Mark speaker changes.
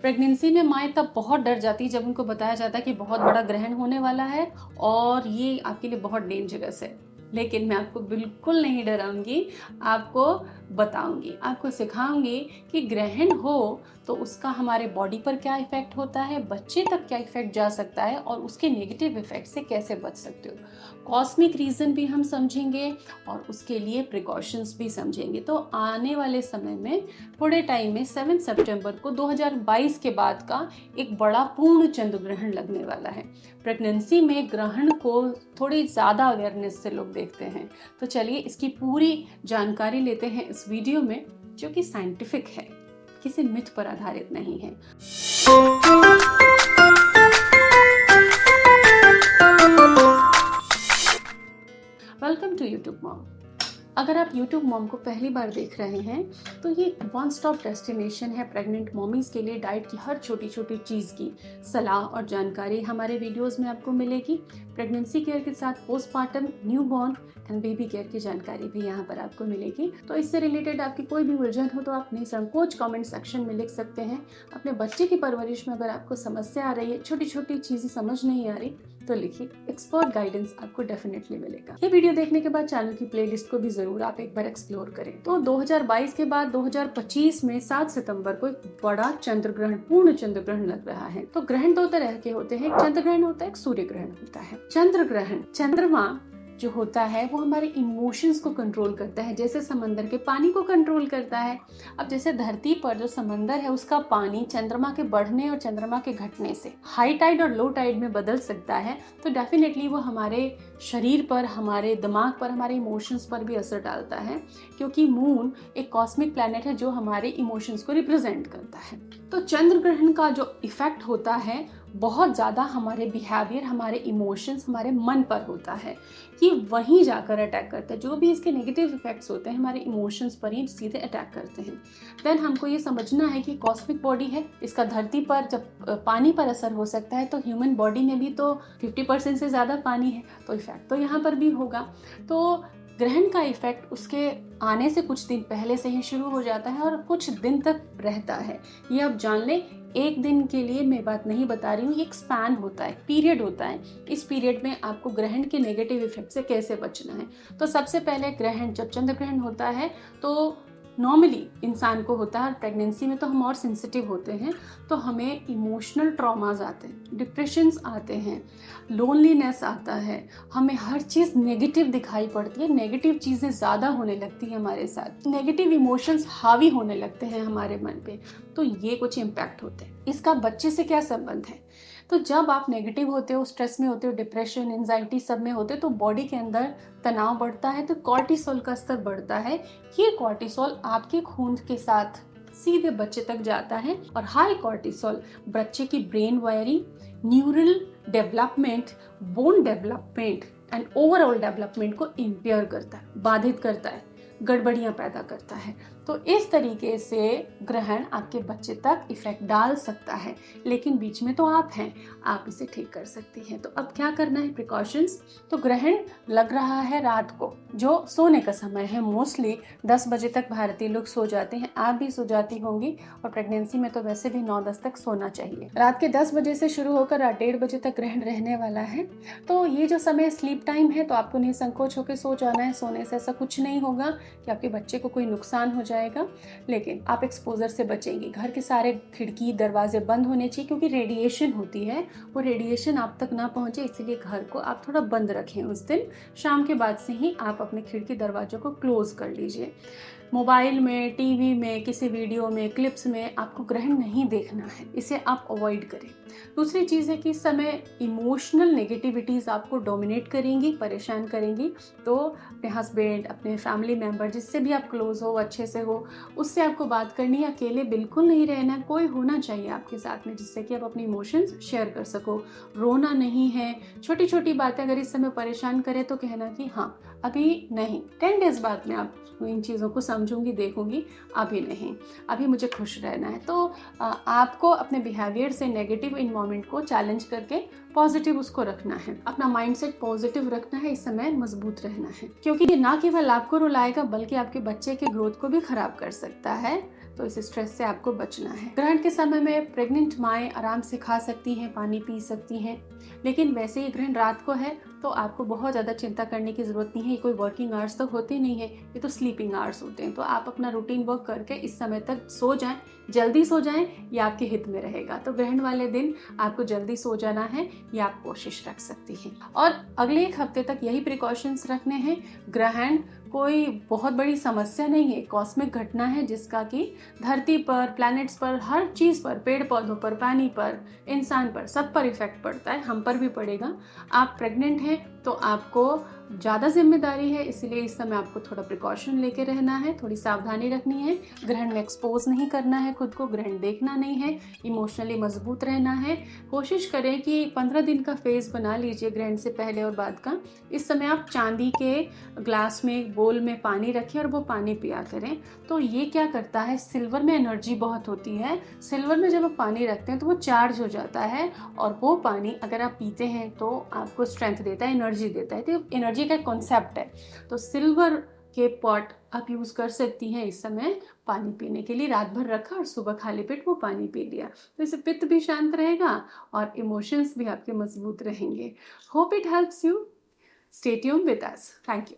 Speaker 1: Pregnancy में माएँ तब बहुत डर जाती है जब उनको बताया जाता है कि बहुत बड़ा ग्रहण होने वाला है और ये आपके लिए बहुत डेंजरस है। लेकिन मैं आपको बिल्कुल नहीं डराऊँगी, आपको बताऊँगी, आपको सिखाऊँगी कि ग्रहण हो तो उसका हमारे बॉडी पर क्या इफ़ेक्ट होता है, बच्चे तक क्या इफ़ेक्ट जा सकता है और उसके नेगेटिव इफ़ेक्ट से कैसे बच सकते हो। कॉस्मिक रीज़न भी हम समझेंगे और उसके लिए प्रिकॉशंस भी समझेंगे। तो आने वाले समय में थोड़े टाइम में 7 सितंबर को 2022 के बाद का एक बड़ा पूर्ण चंद्र ग्रहण लगने वाला है। प्रेगनेंसी में ग्रहण को थोड़ी ज़्यादा अवेयरनेस से लोग देखते हैं। तो चलिए इसकी पूरी जानकारी लेते हैं इस वीडियो में, जो कि साइंटिफिक है, किसी मिथ पर आधारित नहीं है। Welcome to YouTube mom. अगर आप यूट्यूब मॉम को पहली बार देख रहे हैं तो ये वन स्टॉप डेस्टिनेशन है प्रेग्नेंट मॉमीज़ के लिए। डाइट की हर छोटी छोटी चीज़ की सलाह और जानकारी हमारे वीडियोस में आपको मिलेगी। प्रेगनेंसी केयर के साथ postmortem, newborn and baby care की जानकारी भी यहाँ पर आपको मिलेगी। तो इससे रिलेटेड आपकी कोई भी उलझन हो तो आप निसंकोच कमेंट सेक्शन में लिख सकते हैं। अपने बच्चे की परवरिश में अगर आपको समस्या आ रही है, छोटी छोटी चीज़ें समझ नहीं आ रही, तो लिखिए, एक्सपर्ट गाइडेंस आपको डेफिनेटली मिलेगा। ये वीडियो देखने के बाद चैनल की प्लेलिस्ट को भी जरूर आप एक बार एक्सप्लोर करें। तो 2022 के बाद 2025 में 7 सितंबर को एक बड़ा चंद्र ग्रहण, पूर्ण चंद्र ग्रहण लग रहा है। तो ग्रहण दो तरह के होते हैं, एक चंद्र ग्रहण होता है, एक सूर्य ग्रहण होता है। चंद्र ग्रहण, चंद्रमा जो होता है वो हमारे इमोशंस को कंट्रोल करता है, जैसे समंदर के पानी को कंट्रोल करता है। अब जैसे धरती पर जो समंदर है उसका पानी चंद्रमा के बढ़ने और चंद्रमा के घटने से हाई टाइड और लो टाइड में बदल सकता है, तो डेफिनेटली वो हमारे शरीर पर, हमारे दिमाग पर, हमारे इमोशंस पर भी असर डालता है, क्योंकि मून एक कॉस्मिक प्लैनेट है जो हमारे इमोशंस को रिप्रेजेंट करता है। तो चंद्र ग्रहण का जो इफेक्ट होता है बहुत ज़्यादा हमारे बिहेवियर, हमारे इमोशंस, हमारे मन पर होता है कि वहीं जाकर अटैक करता है। जो भी इसके नेगेटिव इफेक्ट्स होते हैं हमारे इमोशंस पर ही सीधे अटैक करते हैं। देन हमको ये समझना है कि कॉस्मिक बॉडी है, इसका धरती पर जब पानी पर असर हो सकता है तो ह्यूमन बॉडी में भी तो 50% से ज़्यादा पानी है, तो इफेक्ट तो यहाँ पर भी होगा। तो ग्रहण का इफेक्ट उसके आने से कुछ दिन पहले से ही शुरू हो जाता है और कुछ दिन तक रहता है। ये आप जान लें, एक दिन के लिए मैं बात नहीं बता रही हूँ, ये एक स्पैन होता है, पीरियड होता है। इस पीरियड में आपको ग्रहण के नेगेटिव इफेक्ट से कैसे बचना है। तो सबसे पहले ग्रहण, जब चंद्र ग्रहण होता है तो नॉर्मली इंसान को होता है, और प्रेगनेंसी में तो हम और सेंसिटिव होते हैं, तो हमें इमोशनल ट्रॉमाज आते हैं, डिप्रेशंस आते हैं, लोनलीनेस आता है, हमें हर चीज़ नेगेटिव दिखाई पड़ती है, नेगेटिव चीज़ें ज़्यादा होने लगती हैं हमारे साथ, नेगेटिव इमोशंस हावी होने लगते हैं हमारे मन पे। तो ये कुछ इम्पैक्ट होते हैं। इसका बच्चे से क्या संबंध है? तो जब आप नेगेटिव होते हो, स्ट्रेस में होते हो, डिप्रेशन, एंजाइटी सब में होते हो, तो बॉडी के अंदर तनाव बढ़ता है, तो कॉर्टिसोल का स्तर बढ़ता है। ये कॉर्टिसोल आपके खून के साथ सीधे बच्चे तक जाता है, और हाई कॉर्टिसोल बच्चे की brain wiring, neural development, bone development and overall development को इम्पेयर करता है, बाधित करता है, गड़बड़ियाँ पैदा करता है। तो इस तरीके से ग्रहण आपके बच्चे तक इफेक्ट डाल सकता है, लेकिन बीच में तो आप हैं, आप इसे ठीक कर सकती हैं। तो अब क्या करना है, प्रिकॉशंस। तो ग्रहण लग रहा है रात को, जो सोने का समय है। मोस्टली 10 बजे तक भारतीय लोग सो जाते हैं, आप भी सो जाती होंगी, और प्रेगनेंसी में तो वैसे भी 9-10 तक सोना चाहिए। रात के 10 बजे से शुरू होकर रात 1:30 बजे तक ग्रहण रहने वाला है। तो ये जो समय स्लीप टाइम है, तो आपको निसंकोच होकर सो जाना है। सोने से ऐसा कुछ नहीं होगा कि आपके बच्चे को कोई नुकसान हो जाएगा, लेकिन आप एक्सपोजर से बचेंगी। घर के सारे खिड़की दरवाजे बंद होने चाहिए, क्योंकि रेडिएशन होती है, वो रेडिएशन आप तक ना पहुंचे, इसलिए घर को आप थोड़ा बंद रखें। उस दिन शाम के बाद से ही आप अपने खिड़की दरवाजों को क्लोज कर लीजिए। मोबाइल में, टीवी में, किसी वीडियो में, क्लिप्स में आपको ग्रहण नहीं देखना है, इसे आप अवॉइड करें। दूसरी चीज़ है कि इस समय इमोशनल नेगेटिविटीज़ आपको डोमिनेट करेंगी, परेशान करेंगी। तो अपने हस्बैंड, अपने फैमिली मेम्बर, जिससे भी आप क्लोज हो, अच्छे से हो, उससे आपको बात करनी है। अकेले बिल्कुल नहीं रहना, कोई होना चाहिए आपके साथ में, जिससे कि आप अपने इमोशंस शेयर कर सको। रोना नहीं है। छोटी छोटी बातें अगर इस समय परेशान करें तो कहना कि हाँ अभी नहीं, 10 डेज बाद में आप इन चीज़ों को समझूंगी, देखूंगी, अभी नहीं, अभी मुझे खुश रहना है। तो आपको अपने बिहेवियर से नेगेटिव इन्वायरमेंट को चैलेंज करके पॉजिटिव उसको रखना है, अपना माइंडसेट पॉजिटिव रखना है, इस समय मजबूत रहना है, क्योंकि ये ना केवल आपको रुलाएगा बल्कि आपके बच्चे के ग्रोथ को भी खराब कर सकता है। तो इस स्ट्रेस से आपको बचना है। ग्रहण के समय में प्रेग्नेंट माएँ आराम से खा सकती हैं, पानी पी सकती हैं, लेकिन वैसे ही ग्रहण रात को है तो आपको बहुत ज़्यादा चिंता करने की ज़रूरत नहीं है। ये कोई वर्किंग आवर्स तो होते नहीं है, ये तो स्लीपिंग आवर्स होते हैं। तो आप अपना रूटीन वर्क करके इस समय तक सो जाएं, जल्दी सो जाएं, ये आपके हित में रहेगा। तो ग्रहण वाले दिन आपको जल्दी सो जाना है, ये आप कोशिश रख सकती हैं। और अगले 1 हफ्ते तक यही प्रिकॉशंस रखने हैं। ग्रहण कोई बहुत बड़ी समस्या नहीं है, कॉस्मिक घटना है जिसका कि धरती पर, प्लैनेट्स पर, हर चीज़ पर, पेड़ पौधों पर, पानी पर, इंसान पर, सब पर इफेक्ट पड़ता है, हम पर भी पड़ेगा। आप प्रेग्नेंट हैं तो आपको ज़्यादा जिम्मेदारी है, इसलिए इस समय आपको थोड़ा प्रिकॉशन लेके रहना है, थोड़ी सावधानी रखनी है। ग्रहण में एक्सपोज नहीं करना है खुद को, ग्रहण देखना नहीं है, इमोशनली मजबूत रहना है। कोशिश करें कि 15 दिन का फेज बना लीजिए ग्रहण से पहले और बाद का। इस समय आप चांदी के ग्लास में, बोल में पानी रखें और वो पानी पिया करें। तो ये क्या करता है, सिल्वर में एनर्जी बहुत होती है, सिल्वर में जब आप पानी रखते हैं तो वो चार्ज हो जाता है और वो पानी अगर आप पीते हैं तो आपको स्ट्रेंथ देता है, एनर्जी देता है। तो एनर्जी का कॉन्सेप्ट है। तो सिल्वर के पॉट आप यूज़ कर सकती हैं इस समय पानी पीने के लिए। रात भर रखा और सुबह खाली पेट वो पानी पी लिया, तो इससे पित्त भी शांत रहेगा और इमोशंस भी आपके मजबूत रहेंगे। Hope it helps you. Stay tuned with us. Thank you.